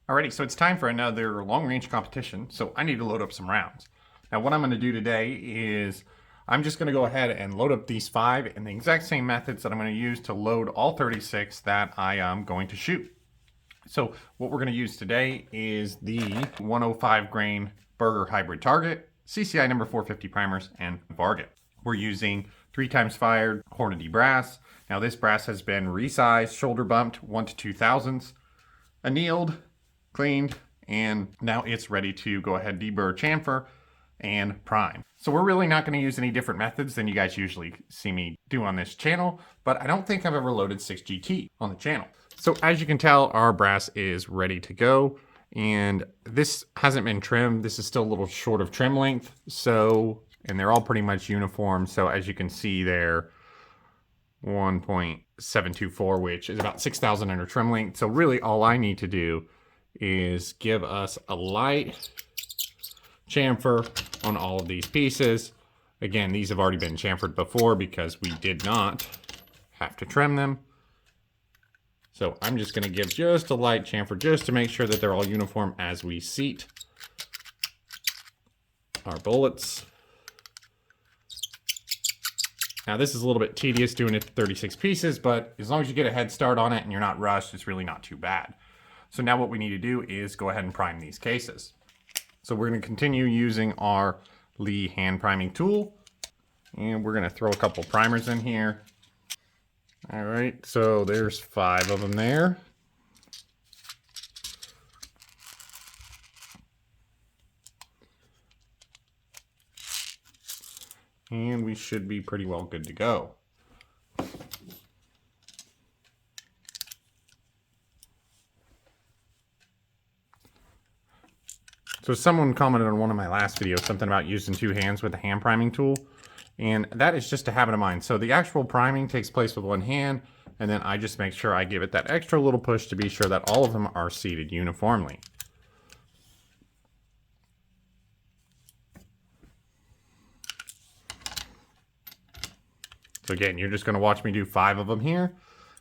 Alrighty, so it's time for another long range competition, so I need to load up some rounds. Now what I'm going to do today is I'm just going to go ahead and load up these 5 in the exact same methods that I'm going to use to load all 36 that I am going to shoot. So what we're going to use today is the 105 grain Burger Hybrid Target, CCI number 450 primers, and Varget. We're using 3 times fired Hornady brass. Now this brass has been resized, shoulder bumped 1 to 2 thousandths, annealed, cleaned, and now it's ready to go ahead, deburr, chamfer, and prime. So we're really not going to use any different methods than you guys usually see me do on this channel, but I don't think I've ever loaded 6GT on the channel. So as you can tell, our brass is ready to go, and this hasn't been trimmed. This is still a little short of trim length, so, and they're all pretty much uniform. So as you can see there, 1.724, which is about 6,000 under trim length. So really all I need to do is give us a light chamfer on all of these pieces. Again, these have already been chamfered before because we did not have to trim them. So I'm just going to give just a light chamfer just to make sure that they're all uniform as we seat our bullets. Now this is a little bit tedious doing it to 36 pieces, but as long as you get a head start on it and you're not rushed, it's really not too bad. So now what we need to do is go ahead and prime these cases. So we're going to continue using our Lee hand priming tool, and we're going to throw a couple primers in here. All right, so there's 5 of them there. And we should be pretty well good to go. So someone commented on one of my last videos something about using 2 hands with the hand priming tool, and that is just a habit of mine. So the actual priming takes place with 1 hand, and then I just make sure I give it that extra little push to be sure that all of them are seated uniformly. So again, you're just going to watch me do 5 of them here,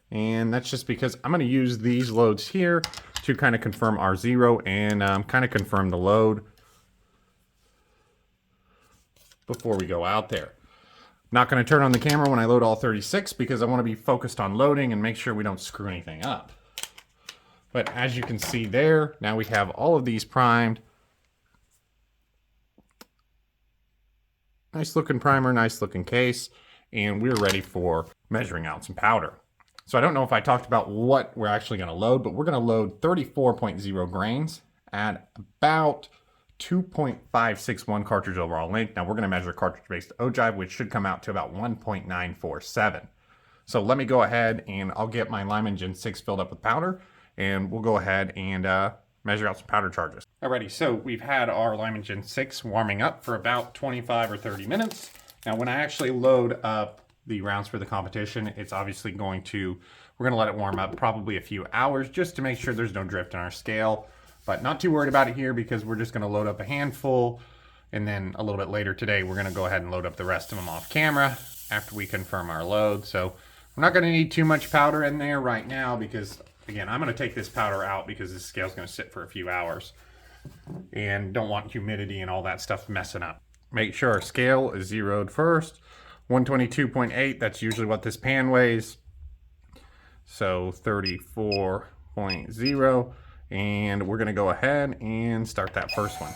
and that's just because I'm going to use these loads here to kind of confirm R0 and kind of confirm the load before we go out there. Not going to turn on the camera when I load all 36 because I want to be focused on loading and make sure we don't screw anything up. But as you can see there, now we have all of these primed. Nice looking primer, nice looking case, and we're ready for measuring out some powder. So I don't know if I talked about what we're actually going to load, but we're going to load 34.0 grains at about 2.561 cartridge overall length. Now we're going to measure cartridge-based ogive, which should come out to about 1.947. So let me go ahead and I'll get my Lyman Gen 6 filled up with powder, and we'll go ahead and measure out some powder charges. Alrighty, so we've had our Lyman Gen 6 warming up for about 25 or 30 minutes. Now when I actually load up the rounds for the competition, it's obviously we're going to let it warm up probably a few hours just to make sure there's no drift in our scale, but not too worried about it here because we're just going to load up a handful, and then a little bit later today we're going to go ahead and load up the rest of them off camera after we confirm our load. So we're not going to need too much powder in there right now because, again, I'm going to take this powder out because this scale is going to sit for a few hours and don't want humidity and all that stuff messing up. Make sure our scale is zeroed first. 122.8, that's usually what this pan weighs. So 34.0, and we're gonna go ahead and start that first one.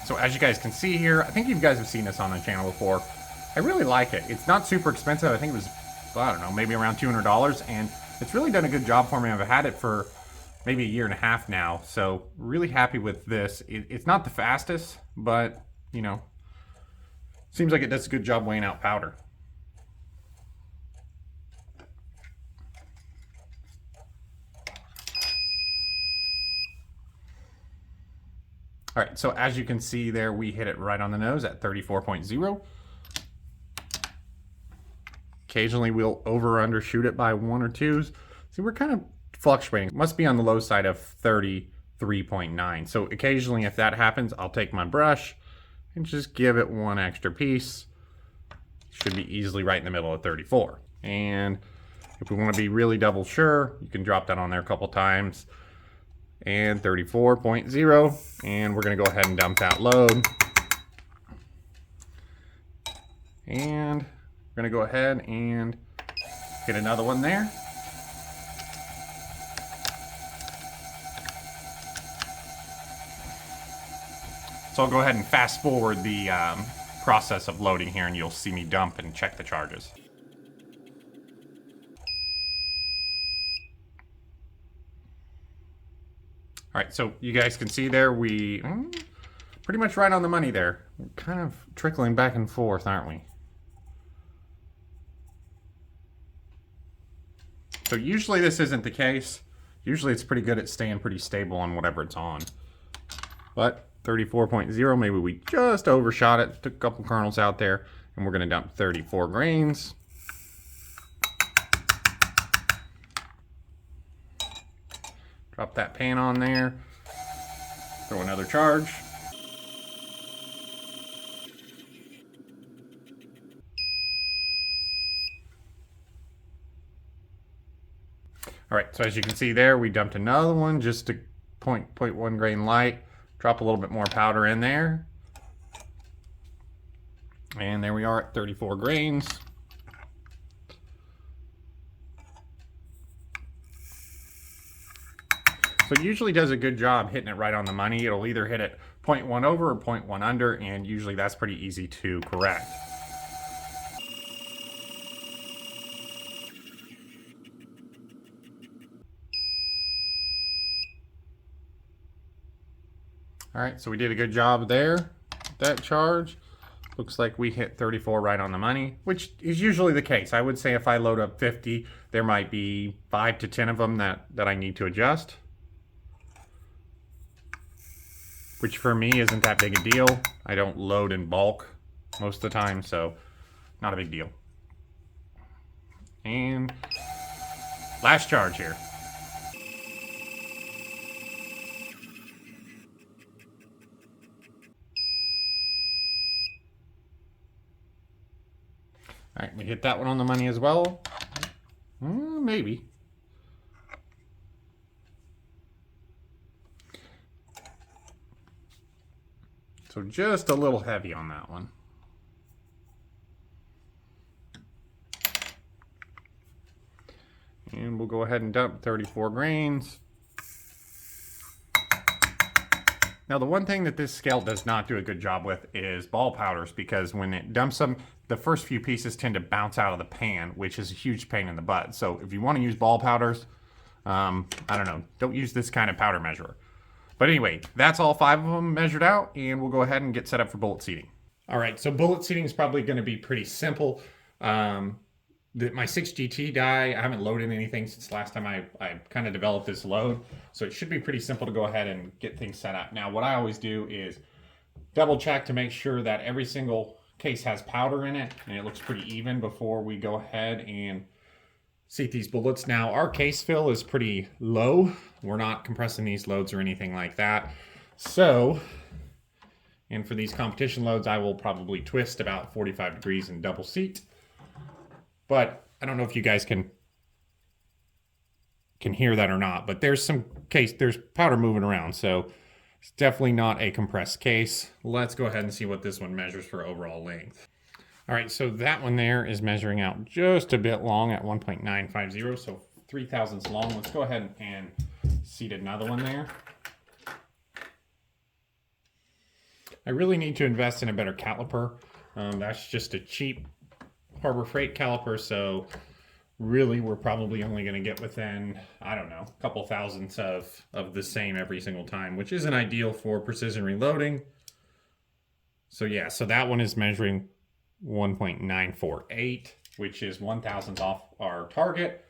So as you guys can see here, I think you guys have seen this on the channel before. I really like it. It's not super expensive. I think it was, well, I don't know, maybe around $200, and it's really done a good job for me. I've had it for maybe a year and a half now, so really happy with this. It's not the fastest, but you know, seems like it does a good job weighing out powder. All right, so as you can see there, we hit it right on the nose at 34.0. Occasionally we'll over or undershoot it by 1 or 2s. See, we're kind of fluctuating. It must be on the low side of 33.9. So occasionally if that happens, I'll take my brush and just give it 1 extra piece. Should be easily right in the middle of 34. And If we want to be really double sure, you can drop that on there a couple times. And 34.0, and we're going to go ahead and dump that load. And we're going to go ahead and get another one there. So I'll go ahead and fast forward the process of loading here, and you'll see me dump and check the charges. All right, so you guys can see there, we pretty much right on the money there. We're kind of trickling back and forth, aren't we? So usually this isn't the case. Usually it's pretty good at staying pretty stable on whatever it's on. But 34.0, maybe we just overshot it, took a couple kernels out there, and we're gonna dump 34 grains. Drop that pan on there, throw another charge. All right, so as you can see there, we dumped another one, just a 0.1 grain light. Drop a little bit more powder in there. And there we are at 34 grains. So it usually does a good job hitting it right on the money. It'll either hit it 0.1 over or 0.1 under, and usually that's pretty easy to correct. All right, so we did a good job there. That charge looks like we hit 34 right on the money, which is usually the case. I would say if I load up 50, there might be 5 to 10 of them that I need to adjust, which for me isn't that big a deal. I don't load in bulk most of the time, so not a big deal. And last charge here. All right, we hit that one on the money as well. Maybe. So just a little heavy on that one. And we'll go ahead and dump 34 grains. Now, the one thing that this scale does not do a good job with is ball powders, because when it dumps them, the first few pieces tend to bounce out of the pan, which is a huge pain in the butt. So if you want to use ball powders, I don't know, don't use this kind of powder measurer. But anyway, that's all 5 of them measured out, and we'll go ahead and get set up for bullet seating. All right, so bullet seating is probably going to be pretty simple. My 6GT die, I haven't loaded anything since last time I kind of developed this load, so it should be pretty simple to go ahead and get things set up. Now, what I always do is double check to make sure that every single case has powder in it, and it looks pretty even before we go ahead and seat these bullets. Now, our case fill is pretty low. We're not compressing these loads or anything like that. So, and for these competition loads, I will probably twist about 45 degrees and double seat. But I don't know if you guys can hear that or not, but there's powder moving around, so it's definitely not a compressed case. Let's go ahead and see what this one measures for overall length. All right, so that one there is measuring out just a bit long at 1.950, so 3 thousandths long. Let's go ahead and seat another one there. I really need to invest in a better caliper. That's just a cheap Harbor Freight caliper, so really we're probably only going to get within, I don't know, a couple thousandths of the same every single time, which isn't ideal for precision reloading. So yeah, so that one is measuring 1.948, which is 1 thousandth off our target.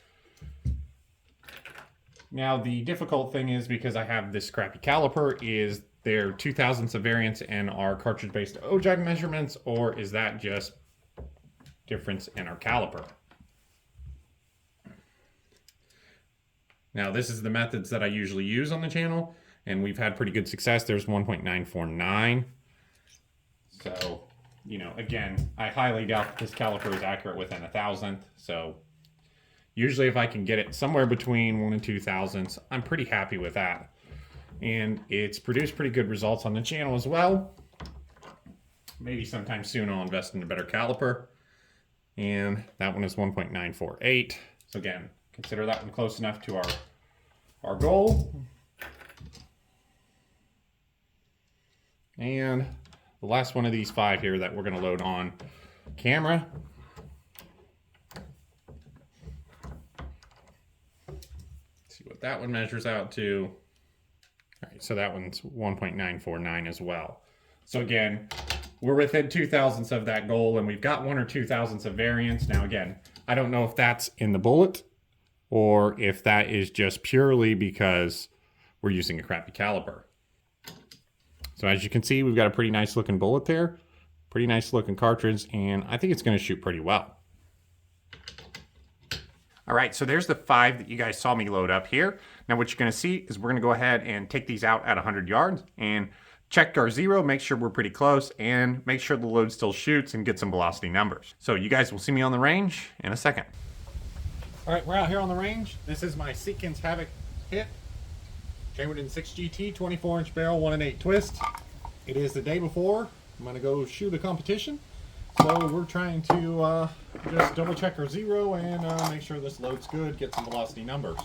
Now the difficult thing is, because I have this crappy caliper, is there 2 thousandths of variance in our cartridge-based OJAG measurements, or is that just difference in our caliper? Now, this is the methods that I usually use on the channel, and we've had pretty good success. There's 1.949. So, you know, again, I highly doubt this caliper is accurate within 1 thousandth. So, Usually if I can get it somewhere between 1 and 2 thousandths, I'm pretty happy with that. And it's produced pretty good results on the channel as well. Maybe sometime soon I'll invest in a better caliper. And that one is 1.948. So again, consider that one close enough to our goal. And the last one of these 5 here that we're going to load on camera. See what that one measures out to. All right, so that one's 1.949 as well. So again, we're within 2 thousandths of that goal, and we've got 1 or 2 thousandths of variance. Now again, I don't know if that's in the bullet or if that is just purely because we're using a crappy caliper. So as you can see, we've got a pretty nice looking bullet there, pretty nice looking cartridge, and I think it's going to shoot pretty well. All right, so there's the 5 that you guys saw me load up here. Now what you're going to see is we're going to go ahead and take these out at 100 yards and check our zero, make sure we're pretty close, and make sure the load still shoots and get some velocity numbers. So you guys will see me on the range in a second. All right, we're out here on the range. This is my Seekins Havoc hit. Chambered 6 GT, 24-inch barrel, 1 1/8 twist. It is the day before. I'm going to go shoot a competition. So we're trying to just double check our zero and make sure this load's good, get some velocity numbers.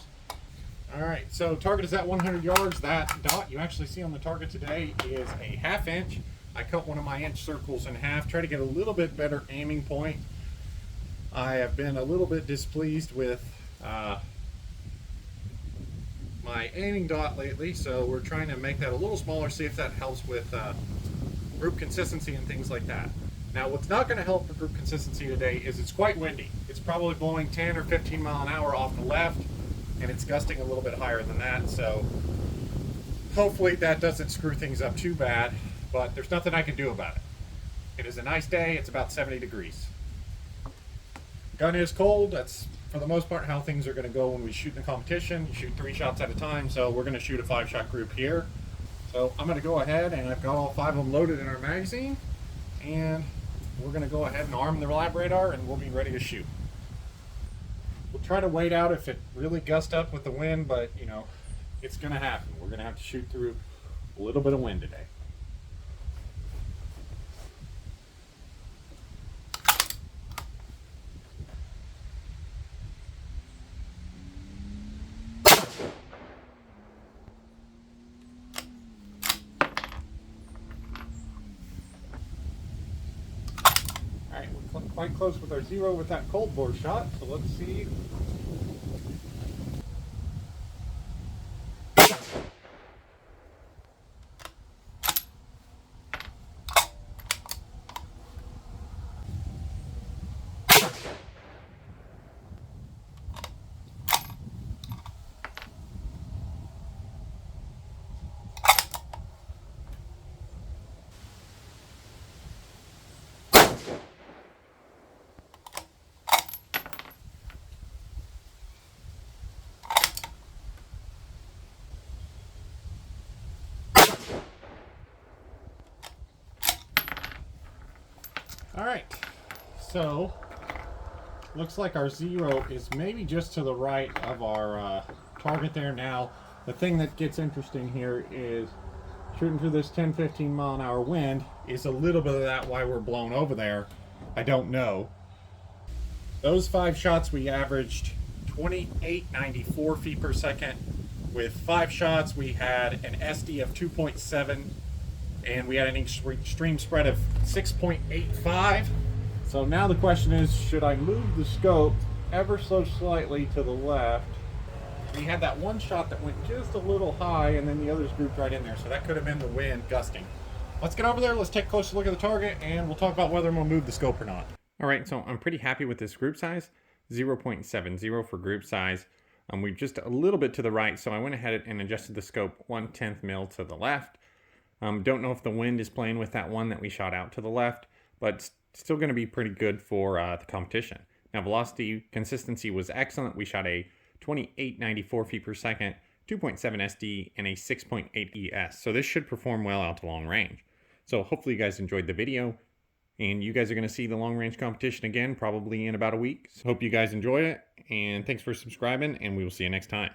All right, so target is at 100 yards. That dot you actually see on the target today is a 1/2 inch. I cut one of my inch circles in half, try to get a little bit better aiming point. I have been a little bit displeased with my aiming dot lately, so we're trying to make that a little smaller, see if that helps with group consistency and things like that. Now what's not going to help for group consistency today is it's quite windy. It's probably blowing 10 or 15 mile an hour off the left, and it's gusting a little bit higher than that, so hopefully that doesn't screw things up too bad, but there's nothing I can do about it. It is a nice day. It's about 70 degrees. Gun is cold. That's for the most part how things are going to go when we shoot in the competition. You shoot 3 shots at a time, so we're going to shoot a 5-shot group here. So I'm going to go ahead, and I've got all 5 of them loaded in our magazine, and we're going to go ahead and arm the lab radar, and we'll be ready to shoot. We'll try to wait out if it really gusts up with the wind, but you know, it's going to happen. We're going to have to shoot through a little bit of wind today. Alright, we're quite close with our zero with that cold bore shot, so let's see. Alright, so looks like our zero is maybe just to the right of our target there. Now, the thing that gets interesting here is shooting through this 10-15 mile an hour wind. Is a little bit of that why we're blown over there? I don't know. Those 5 shots we averaged 28.94 feet per second. With 5 shots we had an SD of 2.7 and we had an extreme spread of 6.85. So now the question is, should I move the scope ever so slightly to the left? We had that one shot that went just a little high, and then the others grouped right in there, so that could have been the wind gusting. Let's get over there, let's take a closer look at the target, and we'll talk about whether I'm going to move the scope or not. Alright, so I'm pretty happy with this group size. 0.70 for group size. We're just a little bit to the right, so I went ahead and adjusted the scope 1/10 mil to the left. Don't know if the wind is playing with that one that we shot out to the left, but still going to be pretty good for the competition. Now, velocity consistency was excellent. We shot a 28.94 feet per second, 2.7 SD, and a 6.8 ES. So this should perform well out to long range. So hopefully you guys enjoyed the video, And you guys are going to see the long range competition again, probably in about a week. So hope you guys enjoy it. And thanks for subscribing, and we will see you next time.